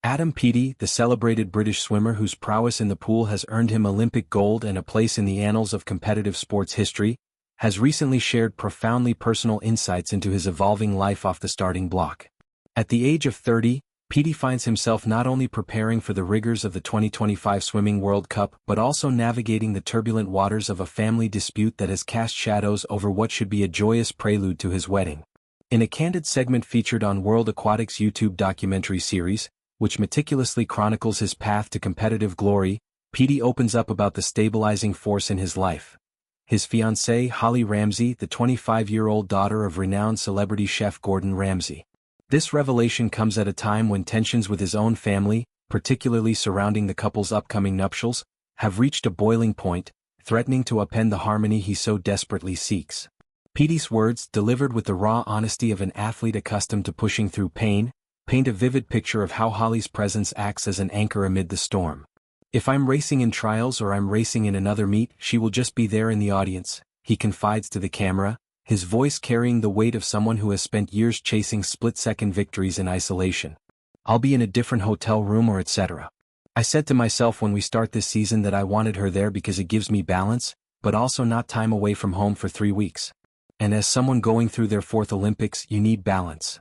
Adam Peaty, the celebrated British swimmer whose prowess in the pool has earned him Olympic gold and a place in the annals of competitive sports history, has recently shared profoundly personal insights into his evolving life off the starting block. At the age of 30, Peaty finds himself not only preparing for the rigors of the 2025 Swimming World Cup but also navigating the turbulent waters of a family dispute that has cast shadows over what should be a joyous prelude to his wedding. In a candid segment featured on World Aquatics' YouTube documentary series, which meticulously chronicles his path to competitive glory, Peaty opens up about the stabilizing force in his life. His fiancée, Holly Ramsay, the 25-year-old daughter of renowned celebrity chef Gordon Ramsay. This revelation comes at a time when tensions with his own family, particularly surrounding the couple's upcoming nuptials, have reached a boiling point, threatening to upend the harmony he so desperately seeks. Peaty's words, delivered with the raw honesty of an athlete accustomed to pushing through pain, paint a vivid picture of how Holly's presence acts as an anchor amid the storm. "If I'm racing in trials or I'm racing in another meet, she will just be there in the audience," he confides to the camera, his voice carrying the weight of someone who has spent years chasing split-second victories in isolation. "I'll be in a different hotel room or etc. I said to myself when we start this season that I wanted her there because it gives me balance, but also not time away from home for 3 weeks. And as someone going through their 4th Olympics, you need balance."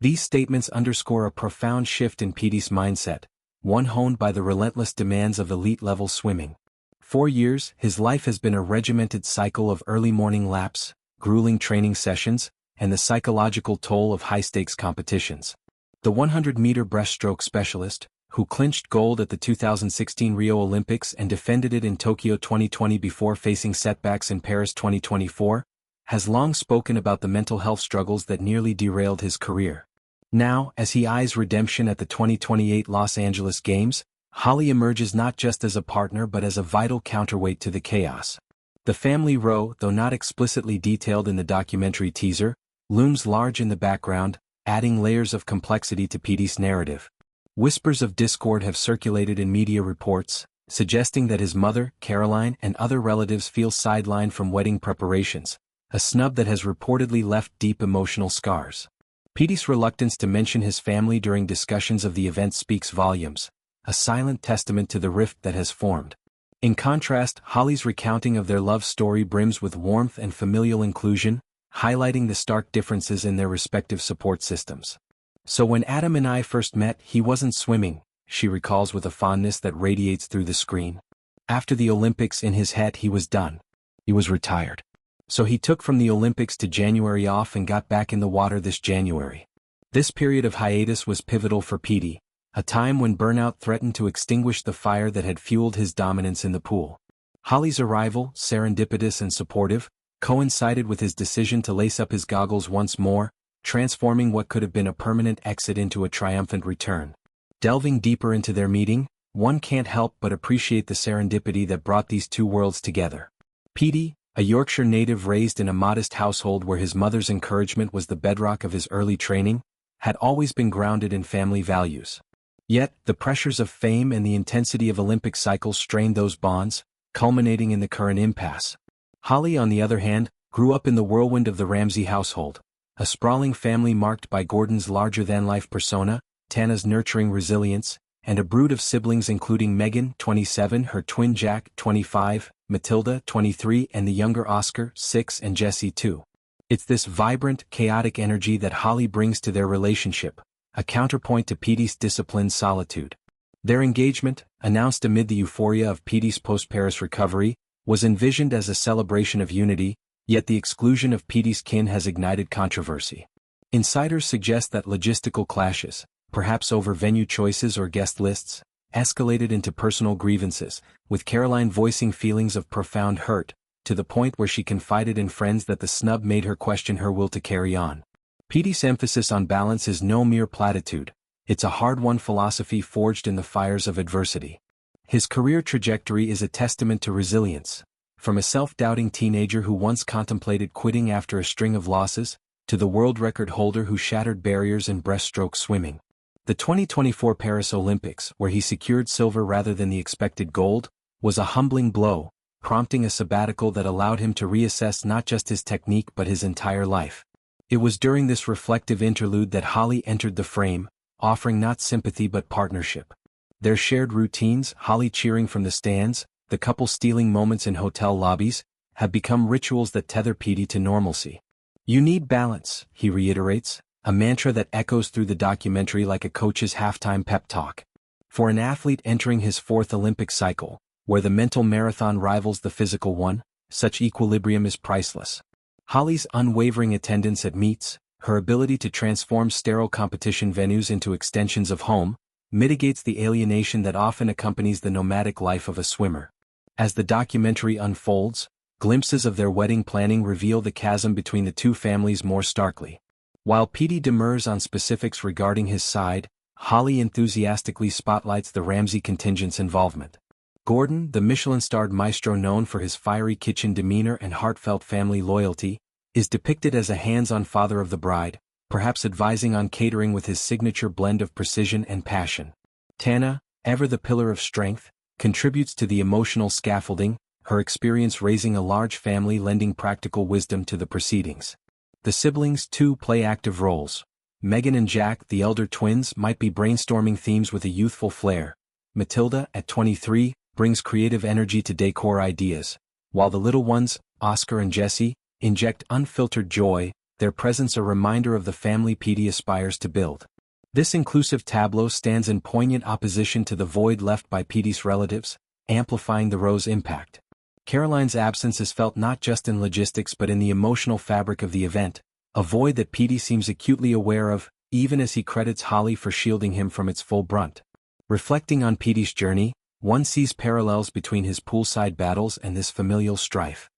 These statements underscore a profound shift in Peaty's mindset, one honed by the relentless demands of elite-level swimming. For years, his life has been a regimented cycle of early morning laps, grueling training sessions, and the psychological toll of high-stakes competitions. The 100-meter breaststroke specialist, who clinched gold at the 2016 Rio Olympics and defended it in Tokyo 2020 before facing setbacks in Paris 2024, has long spoken about the mental health struggles that nearly derailed his career. Now, as he eyes redemption at the 2028 Los Angeles Games, Holly emerges not just as a partner but as a vital counterweight to the chaos. The family row, though not explicitly detailed in the documentary teaser, looms large in the background, adding layers of complexity to Peaty's narrative. Whispers of discord have circulated in media reports, suggesting that his mother, Caroline, and other relatives feel sidelined from wedding preparations, a snub that has reportedly left deep emotional scars. Peaty's reluctance to mention his family during discussions of the event speaks volumes, a silent testament to the rift that has formed. In contrast, Holly's recounting of their love story brims with warmth and familial inclusion, highlighting the stark differences in their respective support systems. "So when Adam and I first met, he wasn't swimming," she recalls with a fondness that radiates through the screen. "After the Olympics, in his head he was done. He was retired. So he took from the Olympics to January off and got back in the water this January." This period of hiatus was pivotal for Peaty, a time when burnout threatened to extinguish the fire that had fueled his dominance in the pool. Holly's arrival, serendipitous and supportive, coincided with his decision to lace up his goggles once more, transforming what could have been a permanent exit into a triumphant return. Delving deeper into their meeting, one can't help but appreciate the serendipity that brought these two worlds together. Peaty, a Yorkshire native raised in a modest household where his mother's encouragement was the bedrock of his early training, had always been grounded in family values. Yet, the pressures of fame and the intensity of Olympic cycles strained those bonds, culminating in the current impasse. Holly, on the other hand, grew up in the whirlwind of the Ramsay household, a sprawling family marked by Gordon's larger-than-life persona, Tana's nurturing resilience, and a brood of siblings including Megan, 27, her twin Jack, 25, Matilda, 23, and the younger Oscar, 6, and Jesse, 2. It's this vibrant, chaotic energy that Holly brings to their relationship, a counterpoint to Peaty's disciplined solitude. Their engagement, announced amid the euphoria of Peaty's post-Paris recovery, was envisioned as a celebration of unity, yet the exclusion of Peaty's kin has ignited controversy. Insiders suggest that logistical clashes, perhaps over venue choices or guest lists, escalated into personal grievances, with Caroline voicing feelings of profound hurt, to the point where she confided in friends that the snub made her question her will to carry on. Peaty's emphasis on balance is no mere platitude, it's a hard-won philosophy forged in the fires of adversity. His career trajectory is a testament to resilience, from a self-doubting teenager who once contemplated quitting after a string of losses, to the world record holder who shattered barriers in breaststroke swimming. The 2024 Paris Olympics, where he secured silver rather than the expected gold, was a humbling blow, prompting a sabbatical that allowed him to reassess not just his technique but his entire life. It was during this reflective interlude that Holly entered the frame, offering not sympathy but partnership. Their shared routines, Holly cheering from the stands, the couple stealing moments in hotel lobbies, have become rituals that tether Peaty to normalcy. "You need balance," he reiterates, a mantra that echoes through the documentary like a coach's halftime pep talk. For an athlete entering his fourth Olympic cycle, where the mental marathon rivals the physical one, such equilibrium is priceless. Holly's unwavering attendance at meets, her ability to transform sterile competition venues into extensions of home, mitigates the alienation that often accompanies the nomadic life of a swimmer. As the documentary unfolds, glimpses of their wedding planning reveal the chasm between the two families more starkly. While Peaty demurs on specifics regarding his side, Holly enthusiastically spotlights the Ramsay contingent's involvement. Gordon, the Michelin-starred maestro known for his fiery kitchen demeanor and heartfelt family loyalty, is depicted as a hands-on father of the bride, perhaps advising on catering with his signature blend of precision and passion. Tana, ever the pillar of strength, contributes to the emotional scaffolding, her experience raising a large family lending practical wisdom to the proceedings. The siblings, too, play active roles. Megan and Jack, the elder twins, might be brainstorming themes with a youthful flair. Matilda, at 23, brings creative energy to decor ideas, while the little ones, Oscar and Jesse, inject unfiltered joy, their presence a reminder of the family Peaty aspires to build. This inclusive tableau stands in poignant opposition to the void left by Peaty's relatives, amplifying the row's impact. Caroline's absence is felt not just in logistics but in the emotional fabric of the event, a void that Peaty seems acutely aware of, even as he credits Holly for shielding him from its full brunt. Reflecting on Peaty's journey, one sees parallels between his poolside battles and this familial strife.